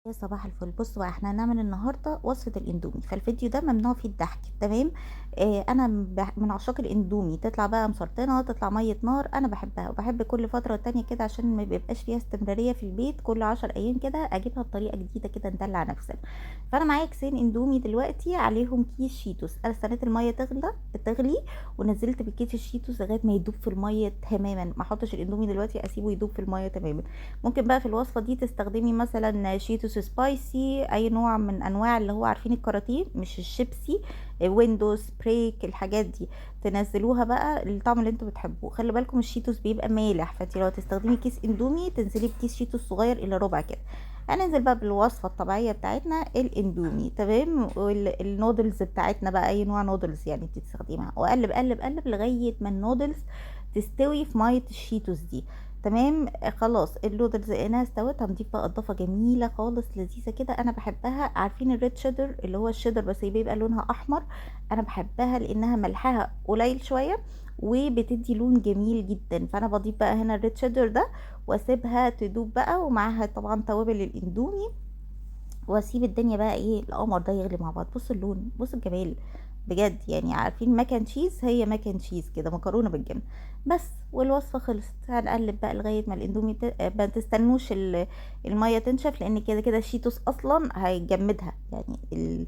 يا صباح الفل. بصوا بقى احنا هنعمل النهارده وصفه الاندومي، فالفيديو ده ممنوع فيه الضحك. تمام. انا من عشاق الاندومي، تطلع بقى مسرطنه تطلع ميه نار، انا بحبها وبحب كل فتره والتانيه كده عشان ما بيبقاش فيها استمراريه في البيت، كل 10 ايام كده اجيبها بطريقه جديده كده ندلع نفسنا. فانا معايا كيسين اندومي دلوقتي عليهم كيس شيتوس. انا استنيت الميه تغلي ونزلت بالكيس الشيتوس لغايه ما يدوب في الميه تماما، ما احطش الاندومي دلوقتي، اسيبه يدوب في الميه تماما. ممكن بقى في الوصفة دي تستخدمي مثلا شيتوس سبايسي، اي نوع من انواع اللي هو عارفين الكراتين مش الشيبسي، ويندوز بريك، الحاجات دي تنزلوها بقى الطعم اللي انتوا بتحبوه. خلي بالكم الشيتوس بيبقى مالح، فانت لو تستخدمي كيس اندومي تنزلي بكيس شيتوس صغير الى ربع كده. هننزل بقى بالوصفة الطبيعية بتاعتنا الاندومي. تمام. والنودلز بتاعتنا بقى اي نوع نودلز يعني انت تستخدميها، وقلب قلب قلب لغاية ما النودلز تستوي في مية الشيتوس دي. تمام. خلاص النودلز لقيناها استوت، هنضيف بقى اضافه جميله خالص لذيذه كده انا بحبها. عارفين الريد شيدر اللي هو الشيدر بس بيبقى لونها احمر؟ انا بحبها لانها ملحها قليل شويه وبتدي لون جميل جدا، فانا بضيف بقى هنا الريد شيدر ده واسيبها تدوب بقى، ومعاها طبعا توابل الاندومي، واسيب الدنيا بقى ايه القمر ده يغلي مع بعض. بص اللون، بص الجمال بجد. يعني عارفين ماكن تشيز؟ هي ماكن تشيز كده، مكرونه بالجبنه بس. والوصفه خلصت. هنقلب بقى لغايه ما الاندومي ما تستنوش الميه تنشف، لان كده كده الشيتوس اصلا هيجمدها، يعني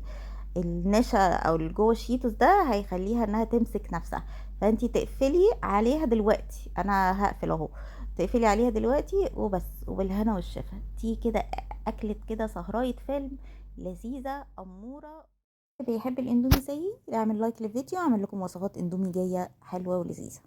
النشا او اللي جوه الشيتوس ده هيخليها انها تمسك نفسها. فانتي تقفلي عليها دلوقتي، انا هقفل اهو. تقفلي عليها دلوقتي وبس، وبالهنا والشفا. دي كده اكلة كده سهراية فيلم لذيذة أمورة. اللي بيحب الاندومي زيي يعمل لايك للفيديو، اعمل لكم وصفات اندومي جاية حلوة ولذيذة.